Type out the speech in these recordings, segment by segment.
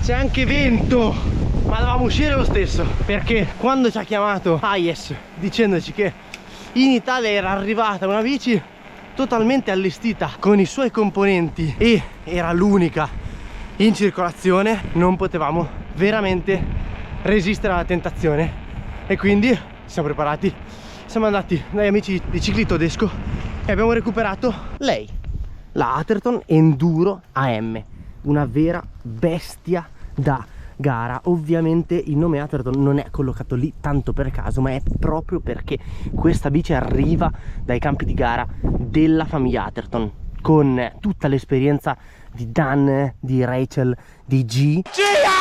c'è anche vento, ma dovevamo uscire lo stesso, perché quando ci ha chiamato Hayes dicendoci che in Italia era arrivata una bici totalmente allestita con i suoi componenti e era l'unica in circolazione, non potevamo veramente resistere alla tentazione e quindi ci siamo preparati, siamo andati dagli amici di Cicli Todesco e abbiamo recuperato lei, la Atherton Enduro AM, una vera bestia da gara. Ovviamente il nome Atherton non è collocato lì tanto per caso, ma è proprio perché questa bici arriva dai campi di gara della famiglia Atherton, con tutta l'esperienza di Dan, di Rachel, di G.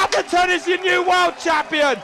Atherton is your new world champion.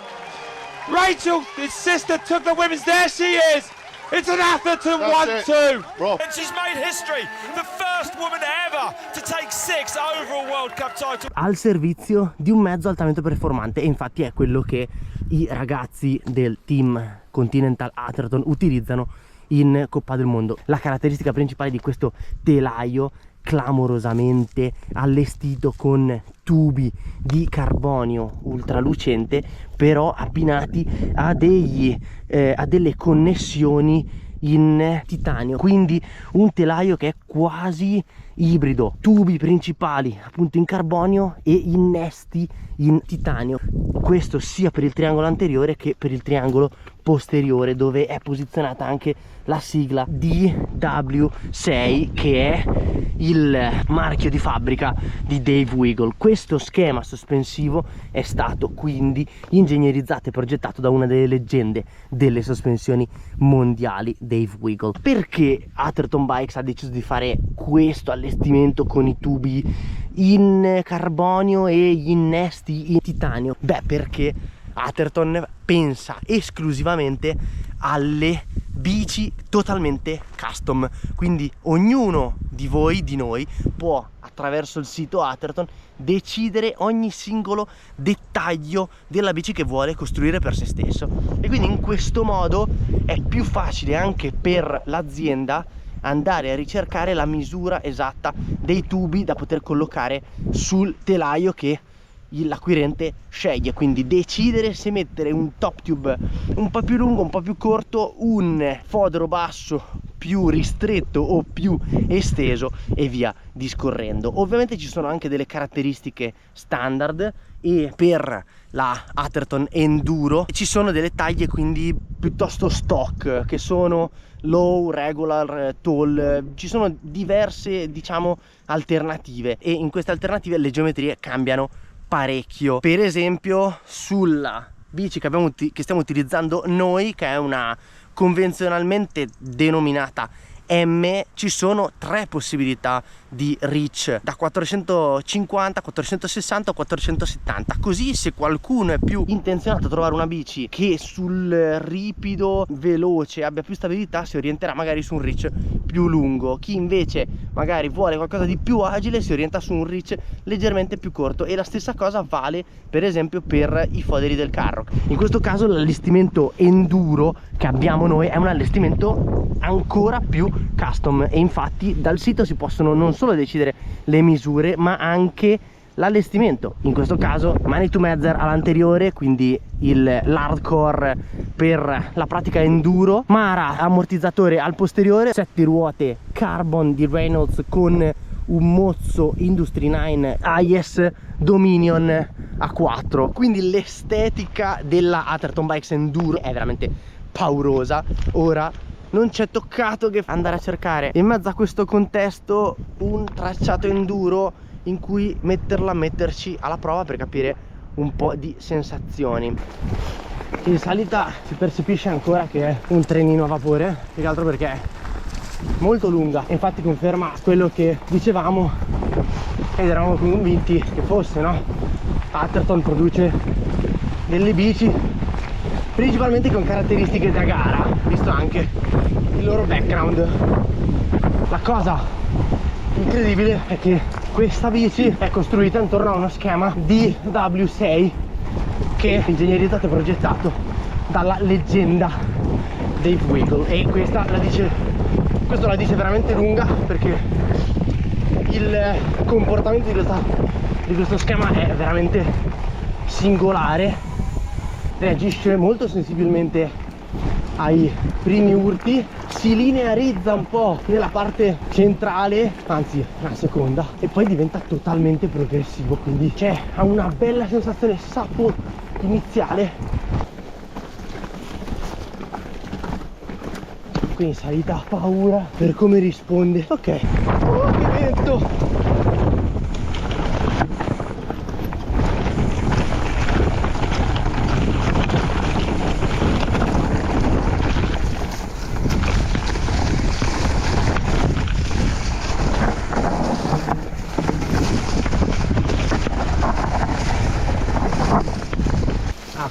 Rachel, his sister, took the women's. There she is. It's an Atherton 1-2. And she's made history. The first woman ever to take 6 overall World Cup titles. Al servizio di un mezzo altamente performante, e infatti è quello che i ragazzi del team Continental Atherton utilizzano in Coppa del Mondo. La caratteristica principale di questo telaio clamorosamente allestito con tubi di carbonio ultralucente, però abbinati a delle connessioni in titanio, quindi un telaio che è quasi ibrido, tubi principali appunto in carbonio e innesti in titanio, questo sia per il triangolo anteriore che per il triangolo posteriore, dove è posizionata anche la sigla DW6, che è il marchio di fabbrica di Dave Weigel. Questo schema sospensivo è stato quindi ingegnerizzato e progettato da una delle leggende delle sospensioni mondiali, Dave Weigel. Perché Atherton Bikes ha deciso di fare questo allestimento con i tubi in carbonio e gli innesti in titanio? Beh, perché Atherton pensa esclusivamente alle bici totalmente custom, quindi ognuno di voi, di noi, può attraverso il sito Atherton decidere ogni singolo dettaglio della bici che vuole costruire per se stesso, e quindi in questo modo è più facile anche per l'azienda andare a ricercare la misura esatta dei tubi da poter collocare sul telaio che l'acquirente sceglie, quindi decidere se mettere un top tube un po' più lungo, un po' più corto, un fodero basso più ristretto o più esteso e via discorrendo. Ovviamente ci sono anche delle caratteristiche standard, e per la Atherton Enduro ci sono delle taglie quindi piuttosto stock, che sono low, regular, tall. Ci sono diverse, diciamo, alternative, e in queste alternative le geometrie cambiano parecchio. Per esempio sulla bici che stiamo utilizzando noi, che è una convenzionalmente denominata M, ci sono 3 possibilità di reach, da 450, 460 o 470, così se qualcuno è più intenzionato a trovare una bici che sul ripido veloce abbia più stabilità si orienterà magari su un reach più lungo, chi invece magari vuole qualcosa di più agile si orienta su un reach leggermente più corto, e la stessa cosa vale per esempio per i foderi del carro. In questo caso l'allestimento enduro che abbiamo noi è un allestimento ancora più custom, e infatti dal sito si possono non solo decidere le misure ma anche l'allestimento. In questo caso mani to measure all'anteriore, quindi l'hardcore per la pratica enduro, Mara ammortizzatore al posteriore, 7 ruote carbon di Reynolds con un mozzo Industry 9 Hayes Dominion A4, quindi l'estetica della Atherton Bikes Enduro è veramente paurosa. Ora non c'è toccato che andare a cercare in mezzo a questo contesto un tracciato enduro in cui metterci alla prova per capire un po' di sensazioni. In salita si percepisce ancora che è un trenino a vapore, più che altro perché è molto lunga, infatti conferma quello che dicevamo ed eravamo convinti che fosse, no? Atherton produce delle bici principalmente con caratteristiche da gara, visto anche il loro background. La cosa incredibile è che questa bici è costruita intorno a uno schema DW6 che è ingegnerizzato e progettato dalla leggenda Dave Weigel, e questo la dice veramente lunga, perché il comportamento di questo schema è veramente singolare, reagisce molto sensibilmente ai primi urti, si linearizza un po' nella parte centrale, anzi la seconda, e poi diventa totalmente progressivo, quindi ha una bella sensazione sappo iniziale, qui in salita ha paura per come risponde. Ok, oh che vento!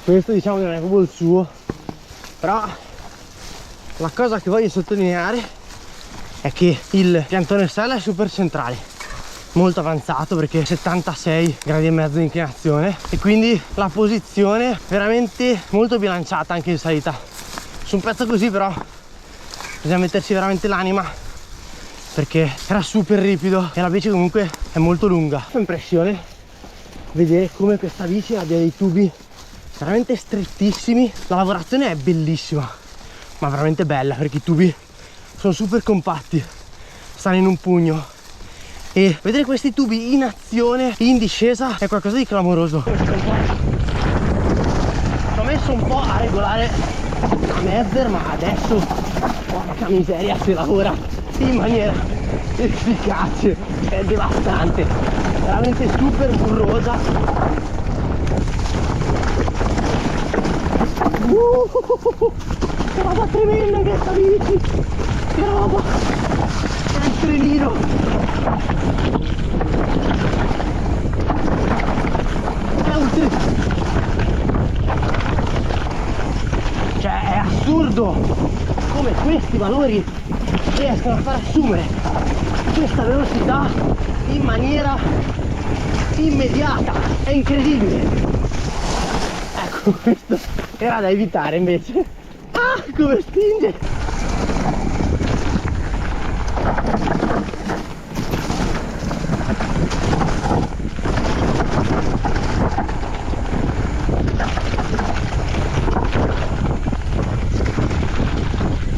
Questo diciamo che non è proprio il suo, però la cosa che voglio sottolineare è che il piantone sella è super centrale, molto avanzato perché 76 gradi e mezzo di inclinazione, e quindi la posizione veramente molto bilanciata anche in salita. Su un pezzo così però bisogna metterci veramente l'anima perché era super ripido e la bici comunque è molto lunga. Fa impressione vedere come questa bici abbia dei tubi veramente strettissimi. La lavorazione è bellissima, ma veramente bella perché i tubi sono super compatti, stanno in un pugno, e vedere questi tubi in azione in discesa è qualcosa di clamoroso. Ho messo un po' a regolare la Mezzer, ma adesso porca miseria si lavora in maniera efficace, è devastante, veramente super burrosa. Che roba tremenda questa bici, che roba, è il trenino. È un cioè è assurdo come questi valori riescono a far assumere questa velocità in maniera immediata, è incredibile. Ecco, questo era da evitare invece. Ah, come spinge!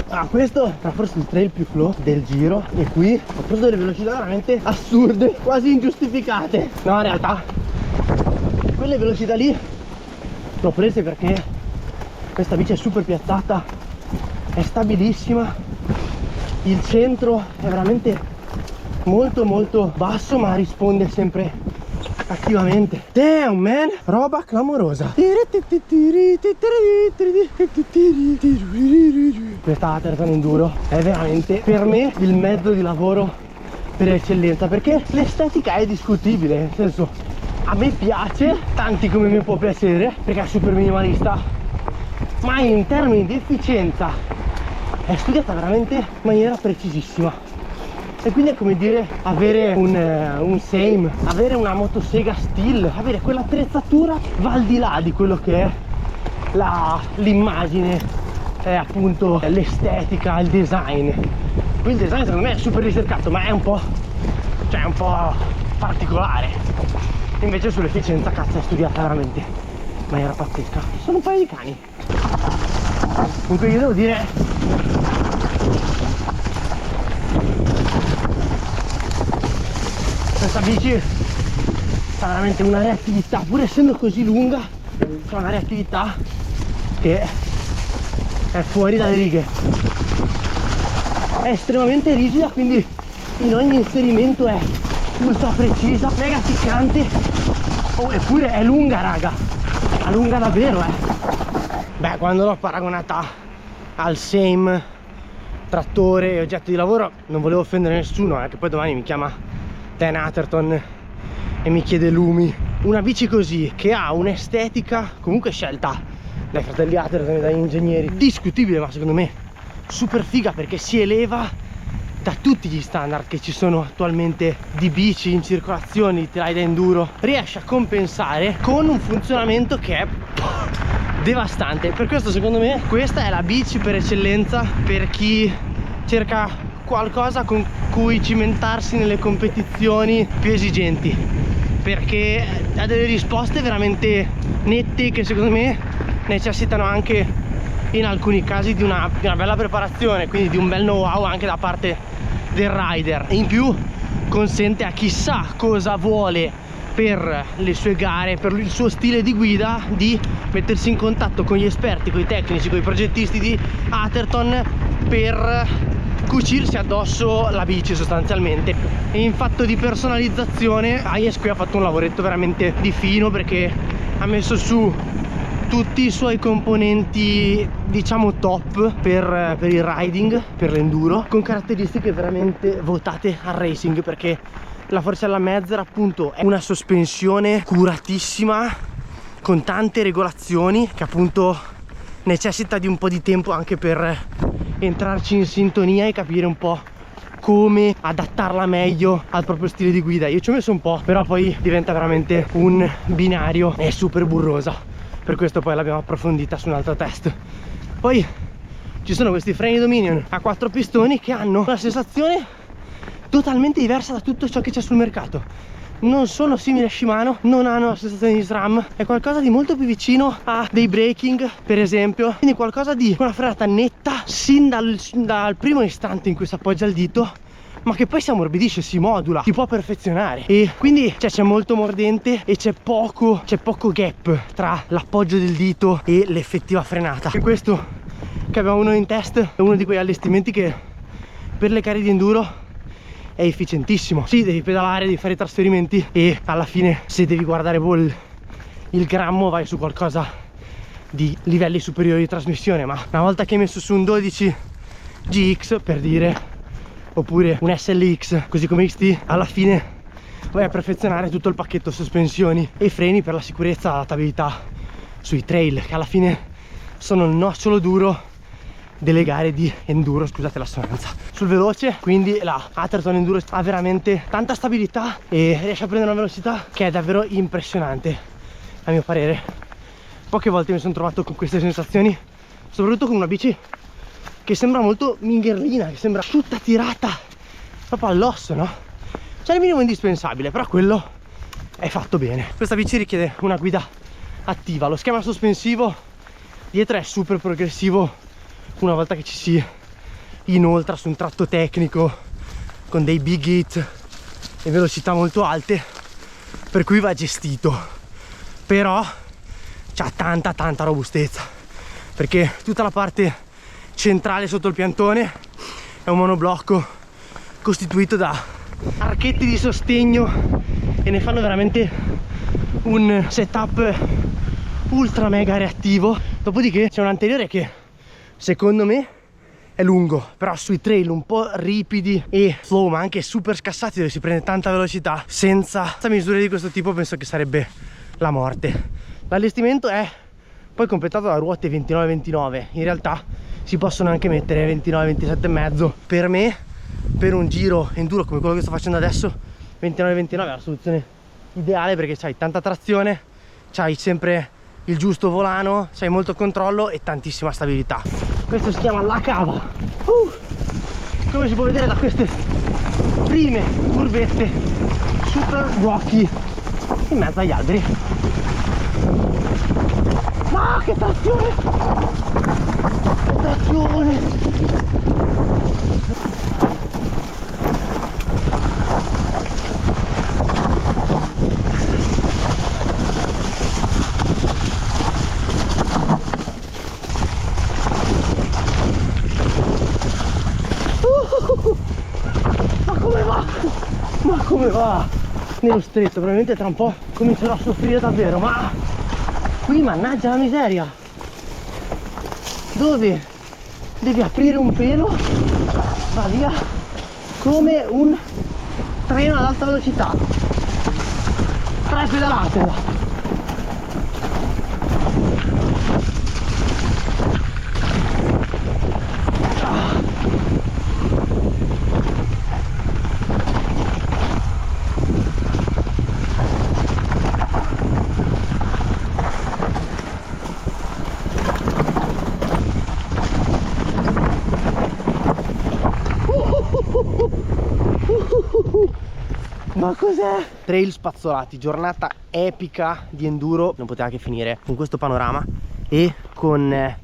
Ah, questo è forse il trail più flow del giro, e qui ho preso delle velocità veramente assurde, quasi ingiustificate. No, in realtà quelle velocità lì l'ho prese perché questa bici è super piazzata, è stabilissima, il centro è veramente molto molto basso ma risponde sempre attivamente. Damn man, roba clamorosa. Questa Atherton Enduro è veramente per me il mezzo di lavoro per eccellenza, perché l'estetica è discutibile, nel senso, a me piace, tanti come mi può piacere perché è super minimalista, ma in termini di efficienza è studiata veramente in maniera precisissima. E quindi è come dire avere un Same, avere una motosega Steel, avere quell'attrezzatura va al di là di quello che è l'immagine, appunto l'estetica, il design. Qui il design secondo me è super ricercato, ma è un po' particolare. Invece sull'efficienza cazzo è studiata veramente in maniera pazzesca. Ci sono un paio di cani. Comunque io devo dire, questa bici ha veramente una reattività, pur essendo così lunga, c'è una reattività che è fuori dalle righe. È estremamente rigida, quindi in ogni inserimento è ultra precisa, mega ficcante. Eppure è lunga, raga, è lunga davvero, Beh, quando l'ho paragonata al Same, trattore e oggetto di lavoro, non volevo offendere nessuno, che poi domani mi chiama Dan Atherton e mi chiede lumi. Una bici così, che ha un'estetica comunque scelta dai fratelli Atherton e dagli ingegneri, discutibile ma secondo me super figa, perché si eleva da tutti gli standard che ci sono attualmente di bici in circolazione, di trail enduro, riesce a compensare con un funzionamento che è devastante. Per questo secondo me questa è la bici per eccellenza per chi cerca qualcosa con cui cimentarsi nelle competizioni più esigenti. perché ha delle risposte veramente nette che secondo me necessitano anche in alcuni casi di una bella preparazione, quindi di un bel know-how anche da parte del rider. E in più consente a chi sa cosa vuole per le sue gare, per il suo stile di guida, di mettersi in contatto con gli esperti, con i tecnici, con i progettisti di Atherton per cucirsi addosso la bici sostanzialmente. E in fatto di personalizzazione Hayes qui ha fatto un lavoretto veramente di fino, perché ha messo su tutti i suoi componenti, diciamo top per il riding, per l'enduro, con caratteristiche veramente votate al racing, perché la Forcella Mezzer appunto è una sospensione curatissima con tante regolazioni che appunto necessita di un po' di tempo anche per entrarci in sintonia e capire un po' come adattarla meglio al proprio stile di guida. Io ci ho messo un po', però poi diventa veramente un binario e super burrosa. Per questo poi l'abbiamo approfondita su un altro test. Poi ci sono questi freni Dominion a 4 pistoni che hanno una sensazione totalmente diversa da tutto ciò che c'è sul mercato. Non sono simili a Shimano, non hanno la sensazione di SRAM, è qualcosa di molto più vicino a dei braking per esempio, quindi qualcosa di una frenata netta sin dal primo istante in cui si appoggia il dito, ma che poi si ammorbidisce, si modula, si può perfezionare, e quindi c'è molto mordente e c'è poco gap tra l'appoggio del dito e l'effettiva frenata. E questo che abbiamo noi in test è uno di quei allestimenti che per le gare di enduro è efficientissimo. Sì, devi pedalare, devi fare i trasferimenti e alla fine se devi guardare il grammo vai su qualcosa di livelli superiori di trasmissione, ma una volta che hai messo su un 12 GX per dire, oppure un SLX così come XT, alla fine vai a perfezionare tutto il pacchetto sospensioni e freni per la sicurezza e l'adattabilità sui trail, che alla fine sono il nocciolo duro delle gare di enduro, scusate l'assonanza. Sul veloce quindi la Atherton Enduro ha veramente tanta stabilità e riesce a prendere una velocità che è davvero impressionante a mio parere. Poche volte mi sono trovato con queste sensazioni, soprattutto con una bici che sembra molto mingherlina, che sembra tutta tirata proprio all'osso, no? C'è il minimo indispensabile, però quello è fatto bene. Questa bici richiede una guida attiva, lo schema sospensivo dietro è super progressivo una volta che ci si inoltra su un tratto tecnico con dei big hit e velocità molto alte, per cui va gestito, però c'ha tanta robustezza, perché tutta la parte centrale sotto il piantone è un monoblocco costituito da archetti di sostegno e ne fanno veramente un setup ultra mega reattivo. Dopodiché c'è un anteriore che secondo me è lungo, però sui trail un po' ripidi e slow ma anche super scassati, dove si prende tanta velocità, senza misure di questo tipo penso che sarebbe la morte. L'allestimento è poi completato da ruote 29-29, in realtà si possono anche mettere 29-27,5. Per me, per un giro enduro come quello che sto facendo adesso, 29-29 è la soluzione ideale, perché c'hai tanta trazione, c'hai sempre il giusto volano, c'hai molto controllo e tantissima stabilità. Questo si chiama la cava. Come si può vedere da queste prime curvette super rocky in mezzo agli alberi. Ma che trazione! Che trazione! Ma come va? Nello stretto, probabilmente tra un po' comincerò a soffrire davvero, ma qui mannaggia la miseria, dove devi aprire un pelo va via come un treno ad alta velocità. 3 pedalate là. Ma cos'è? Trail spazzolati, giornata epica di enduro, non poteva che finire con questo panorama e con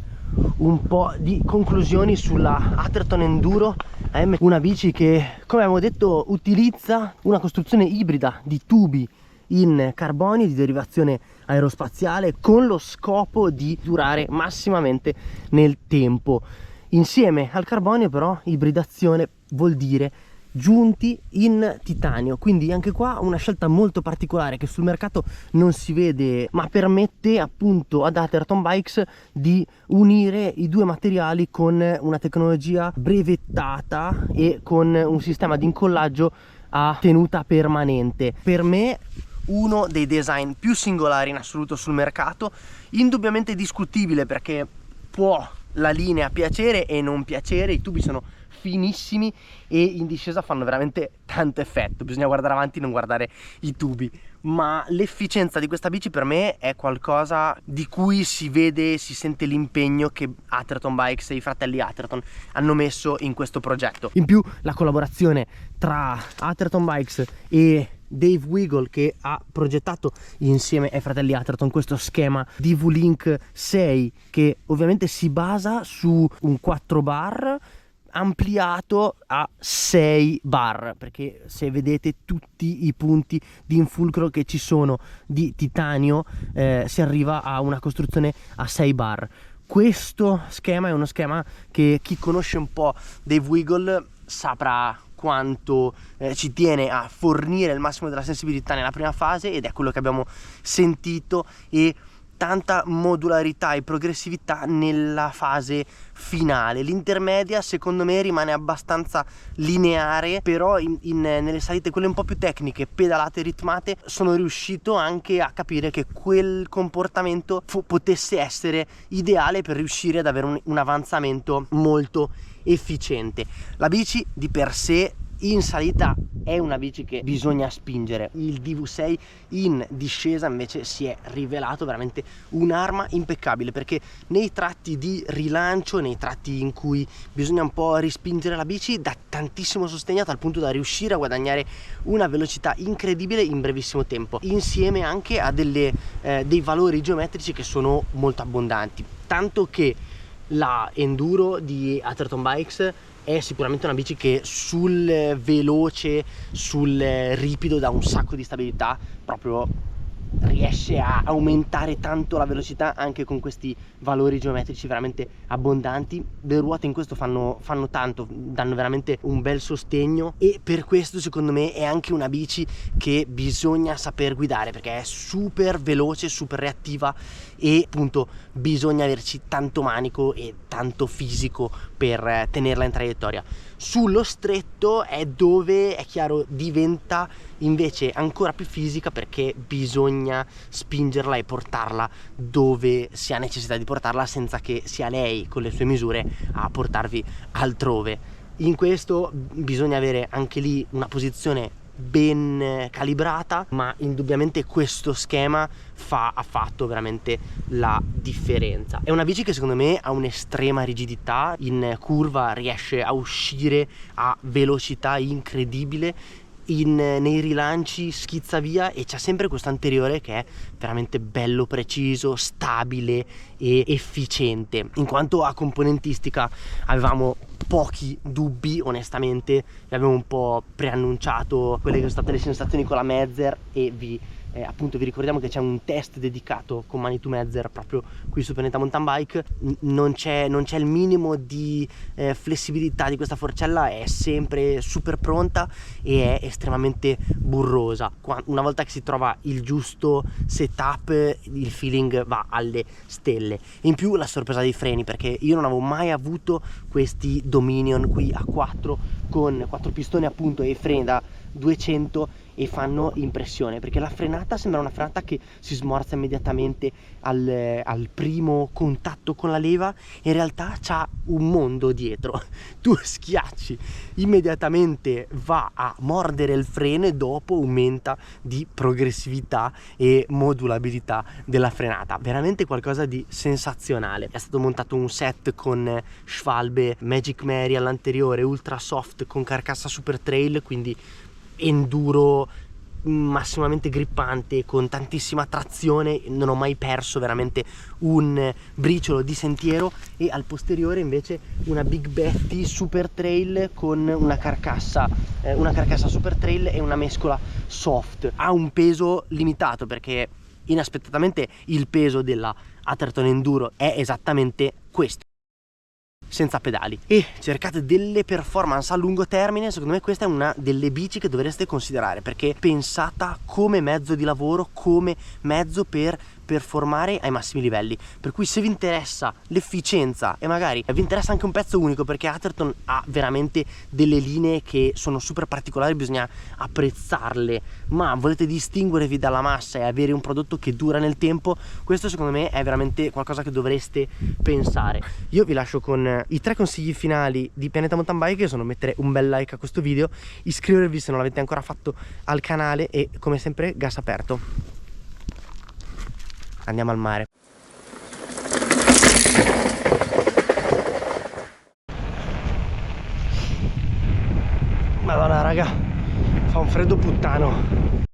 un po' di conclusioni sulla Atherton Enduro AM, una bici che, come abbiamo detto, utilizza una costruzione ibrida di tubi in carbonio di derivazione aerospaziale con lo scopo di durare massimamente nel tempo. Insieme al carbonio però ibridazione vuol dire giunti in titanio, quindi anche qua una scelta molto particolare che sul mercato non si vede, ma permette appunto ad Atherton Bikes di unire i due materiali con una tecnologia brevettata e con un sistema di incollaggio a tenuta permanente. Per me uno dei design più singolari in assoluto sul mercato, indubbiamente discutibile perché può la linea piacere e non piacere, i tubi sono finissimi e in discesa fanno veramente tanto effetto, bisogna guardare avanti e non guardare i tubi, ma l'efficienza di questa bici per me è qualcosa di cui si vede, si sente l'impegno che Atherton Bikes e i fratelli Atherton hanno messo in questo progetto. In più la collaborazione tra Atherton Bikes e Dave Weigel, che ha progettato insieme ai fratelli Atherton questo schema di V-Link 6 che ovviamente si basa su un 4 bar ampliato a 6 bar, perché se vedete tutti i punti di infulcro che ci sono di titanio si arriva a una costruzione a 6 bar. Questo schema è uno schema che chi conosce un po' Dave Weigel saprà quanto ci tiene a fornire il massimo della sensibilità nella prima fase, ed è quello che abbiamo sentito, e tanta modularità e progressività nella fase finale. L'intermedia secondo me rimane abbastanza lineare, però nelle salite quelle un po' più tecniche, pedalate, ritmate, sono riuscito anche a capire che quel comportamento potesse essere ideale per riuscire ad avere un avanzamento molto efficiente. La bici di per sé in salita è una bici che bisogna spingere. Il DV6 in discesa invece si è rivelato veramente un'arma impeccabile, perché nei tratti di rilancio, nei tratti in cui bisogna un po' rispingere la bici, dà tantissimo sostegno a tal punto da riuscire a guadagnare una velocità incredibile in brevissimo tempo, insieme anche a dei valori geometrici che sono molto abbondanti, tanto che la Enduro di Atherton Bikes è sicuramente una bici che sul veloce, sul ripido dà un sacco di stabilità, proprio riesce a aumentare tanto la velocità anche con questi valori geometrici veramente abbondanti. Le ruote in questo fanno tanto, danno veramente un bel sostegno, e per questo secondo me è anche una bici che bisogna saper guidare, perché è super veloce, super reattiva, e appunto bisogna averci tanto manico e tanto fisico per tenerla in traiettoria. Sullo stretto è dove, è chiaro, diventa invece ancora più fisica, perché bisogna spingerla e portarla dove si ha necessità di portarla, senza che sia lei con le sue misure a portarvi altrove. In questo bisogna avere anche lì una posizione ben calibrata, ma indubbiamente questo schema ha fatto veramente la differenza. È una bici che secondo me ha un'estrema rigidità, in curva riesce a uscire a velocità incredibile, nei rilanci schizza via, e c'è sempre questo anteriore che è veramente bello preciso, stabile e efficiente. In quanto a componentistica avevamo pochi dubbi, onestamente, vi avevo un po' preannunciato quelle che sono state le sensazioni con la Mezzer, e appunto vi ricordiamo che c'è un test dedicato con Manitou Mezzer proprio qui su Pianeta Mountain Bike. Non c'è il minimo di flessibilità di questa forcella, è sempre super pronta e è estremamente burrosa. Una volta che si trova il giusto setup, il feeling va alle stelle. In più la sorpresa dei freni, perché io non avevo mai avuto questi Dominion qui a 4 con 4 pistoni appunto e freni da 200, e fanno impressione, perché la frenata sembra una frenata che si smorza immediatamente al primo contatto con la leva, in realtà c'ha un mondo dietro. Tu schiacci, immediatamente va a mordere il freno e dopo aumenta di progressività e modulabilità della frenata. Veramente qualcosa di sensazionale. È stato montato un set con Schwalbe Magic Mary all'anteriore, ultra soft con carcassa super trail, quindi enduro massimamente grippante, con tantissima trazione. Non ho mai perso veramente un briciolo di sentiero. E al posteriore invece una Big Betty Super Trail con una carcassa Super Trail e una mescola soft. Ha un peso limitato perché inaspettatamente il peso della Atherton Enduro è esattamente questo, senza pedali. E cercate delle performance a lungo termine, secondo me questa è una delle bici che dovreste considerare, perché è pensata come mezzo di lavoro, come mezzo per performare ai massimi livelli. Per cui se vi interessa l'efficienza e magari vi interessa anche un pezzo unico, perché Atherton ha veramente delle linee che sono super particolari, bisogna apprezzarle, ma volete distinguervi dalla massa e avere un prodotto che dura nel tempo, questo secondo me è veramente qualcosa che dovreste pensare. Io vi lascio con i 3 consigli finali di Pianeta Mountain Bike, che sono mettere un bel like a questo video, iscrivervi se non l'avete ancora fatto al canale e come sempre gas aperto. Andiamo al mare. Madonna raga, fa un freddo puttano.